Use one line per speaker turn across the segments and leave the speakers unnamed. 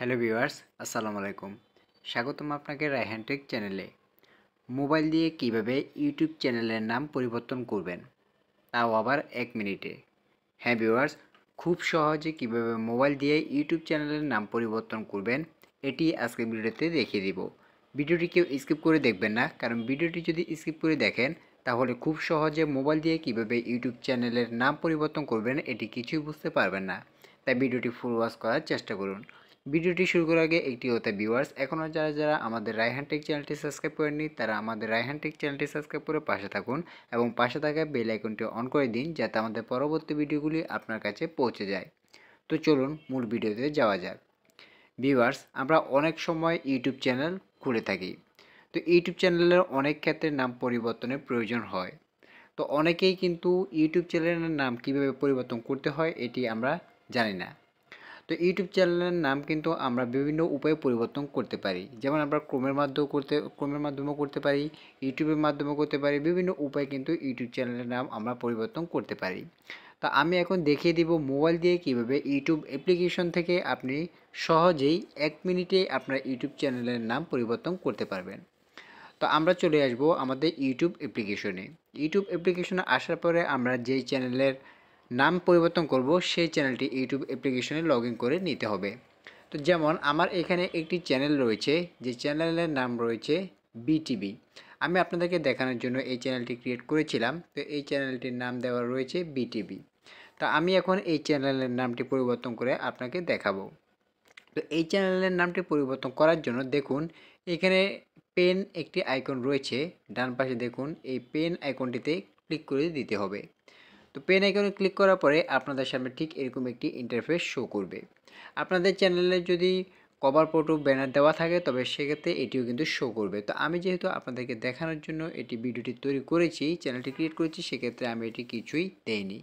Hello viewers, আসসালামু আলাইকুম। স্বাগতম আপনাকে রায়হান টেক চ্যানেলে। মোবাইল দিয়ে কিভাবে ইউটিউব চ্যানেলের নাম পরিবর্তন করবেন, তাও আবার 1 মিনিটে। হ্যাঁ ভিউয়ার্স, খুব সহজে কিভাবে মোবাইল দিয়ে ইউটিউব চ্যানেলের নাম পরিবর্তন করবেন এটি আজকের ভিডিওতে দেখিয়ে দিব। ভিডিওটি কেউ স্কিপ করে দেখবেন না, কারণ ভিডিওটি যদি স্কিপ করে দেখেন তাহলে খুব সহজে মোবাইল দিয়ে কিভাবে ইউটিউব চ্যানেলের নাম পরিবর্তন করবেন এটি কিছুই বুঝতে পারবেন না। তাই ভিডিওটি ফুল ওয়াচ করার চেষ্টা করুন। ভিডিওটি শুরু করার আগে একটি হতে ভিউয়ার্স, এখনও যারা আমাদের রায়হান টেক চ্যানেলটি সাবস্ক্রাইব করেননি তারা আমাদের রায়হান টেক চ্যানেলটি সাবস্ক্রাইব করে পাশে থাকুন এবং পাশে থাকা বেল আইকনটি অন করে দিন যাতে আমাদের পরবর্তী ভিডিওগুলি আপনার কাছে পৌঁছে যায়। তো চলুন মূল ভিডিওতে যাওয়া যাক। ভিউয়ার্স, আমরা অনেক সময় ইউটিউব চ্যানেল খুলে থাকি। তো ইউটিউব চ্যানেলের অনেক ক্ষেত্রে নাম পরিবর্তনের প্রয়োজন হয়। তো অনেকেই কিন্তু ইউটিউব চ্যানেলের নাম কিভাবে পরিবর্তন করতে হয় এটি আমরা জানি না। তো ইউটিউব চ্যানেলের নাম কিন্তু আমরা বিভিন্ন উপায়ে পরিবর্তন করতে পারি। যেমন আমরা ক্রোমের মাধ্যমেও করতে পারি, ইউটিউবের মাধ্যমেও করতে পারি। বিভিন্ন উপায়ে কিন্তু ইউটিউব চ্যানেলের নাম আমরা পরিবর্তন করতে পারি। তো আমি এখন দেখিয়ে দিব মোবাইল দিয়ে কিভাবে ইউটিউব অ্যাপ্লিকেশন থেকে আপনি সহজেই 1 মিনিটে আপনার ইউটিউব চ্যানেলের নাম পরিবর্তন করতে পারবেন। তো আমরা চলে আসব আমাদের ইউটিউব অ্যাপ্লিকেশনে। ইউটিউব অ্যাপ্লিকেশনে আসার পরে আমরা যেই চ্যানেলের নাম পরিবর্তন করব সেই চ্যানেলটি ইউটিউব অ্যাপ্লিকেশনে লগ ইন করে নিতে হবে। তো যেমন আমার এখানে একটি চ্যানেল রয়েছে, যে চ্যানেলের নাম রয়েছে বিটিভি। আমি আপনাদেরকে দেখানোর জন্য এই চ্যানেলটি ক্রিয়েট করেছিলাম। তো এই চ্যানেলটির নাম দেওয়া রয়েছে বিটিভি। তো আমি এখন এই চ্যানেলের নামটি পরিবর্তন করে আপনাকে দেখাবো। তো এই চ্যানেলের নামটি পরিবর্তন করার জন্য দেখুন এখানে পেন একটি আইকন রয়েছে, ডান পাশে দেখুন এই পেন আইকনটিতে ক্লিক করে দিতে হবে। তো পেন আইকনে ক্লিক করার পরে আপনাদের সামনে ঠিক এরকম একটি ইন্টারফেস শো করবে। আপনাদের চ্যানেলে যদি কভার ফটো ব্যানার দেওয়া থাকে তবে সেক্ষেত্রে এটিও কিন্তু শো করবে। তো আমি যেহেতু আপনাদেরকে দেখানোর জন্য এটি ভিডিওটি তৈরি করেছি, চ্যানেলটি ক্রিয়েট করেছি, সেক্ষেত্রে আমি এটি কিছুই দেইনি।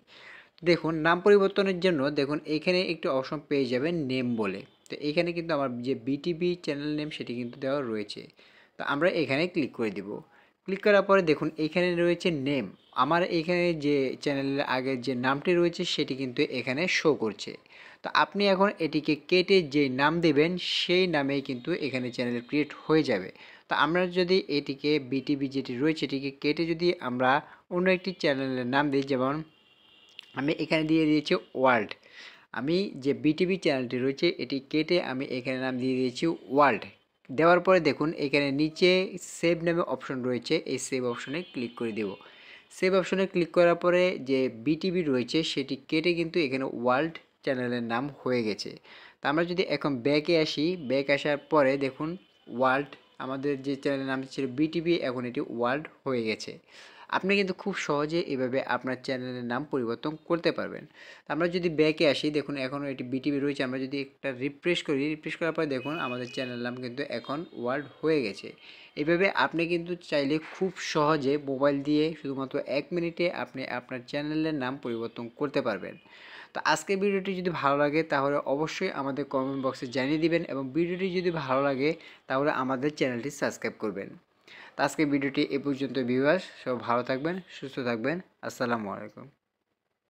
দেখুন নাম পরিবর্তনের জন্য দেখুন এখানে একটি অপশন পেয়ে যাবেন নেম বলে। তো এখানে কিন্তু আমার যে বিটিভি চ্যানেল নেম সেটি কিন্তু দেওয়া রয়েছে। তো আমরা এখানে ক্লিক করে দিব। ক্লিক করার পরে দেখুন এখানে রয়েছে নেম। আমার এখানে যে চ্যানেলের আগে যে নামটি রয়েছে সেটি কিন্তু এখানে শো করছে। তো আপনি এখন এটিকে কেটে যে নাম দেবেন সেই নামেই কিন্তু এখানে চ্যানেল ক্রিয়েট হয়ে যাবে। তো আমরা যদি এটিকে বিটিভি যেটি রয়েছে এটিকে কেটে যদি আমরা অন্য একটি চ্যানেলের নাম দিই, যেমন আমি এখানে দিয়ে দিয়েছি ওয়ার্ল্ড। আমি যে বিটিভি চ্যানেলটি রয়েছে এটি কেটে আমি এখানে নাম দিয়ে দিয়েছি ওয়ার্ল্ড। দেওয়ার পরে দেখুন এখানে নিচে সেভ নামে অপশন রয়েছে, এই সেভ অপশনে ক্লিক করে দেব। সেভ অপশনে ক্লিক করার পরে যে বিটিভি রয়েছে সেটি কেটে কিন্তু এখানে ওয়ার্ল্ড চ্যানেলের নাম হয়ে গেছে। তা আমরা যদি এখন ব্যাকে আসি, ব্যাক আসার পরে দেখুন ওয়ার্ল্ড, আমাদের যে চ্যানেলের নাম ছিল বিটিভি এখন এটি ওয়ার্ল্ড হয়ে গেছে। আপনি কিন্তু খুব সহজে এভাবে আপনার চ্যানেলের নাম পরিবর্তন করতে পারবেন। আমরা যদি ব্যাকে আসি দেখুন এখনও এটি বিটিভি রয়েছে, আমরা যদি একটা রিফ্রেশ করি, রিফ্রেশ করার পর দেখুন আমাদের চ্যানেল নাম কিন্তু এখন ওয়ার্ল্ড হয়ে গেছে। এইভাবে আপনি কিন্তু চাইলে খুব সহজে মোবাইল দিয়ে শুধুমাত্র 1 মিনিটে আপনি আপনার চ্যানেলের নাম পরিবর্তন করতে পারবেন। তো আজকের ভিডিওটি যদি ভালো লাগে তাহলে অবশ্যই আমাদের কমেন্ট বক্সে জানিয়ে দিবেন এবং ভিডিওটি যদি ভালো লাগে তাহলে আমাদের চ্যানেলটি সাবস্ক্রাইব করবেন। তো আজকের ভিডিওটি এ পর্যন্ত ভিউয়ার্স, সব ভালো থাকবেন, সুস্থ থাকবেন। আসসালামু আলাইকুম।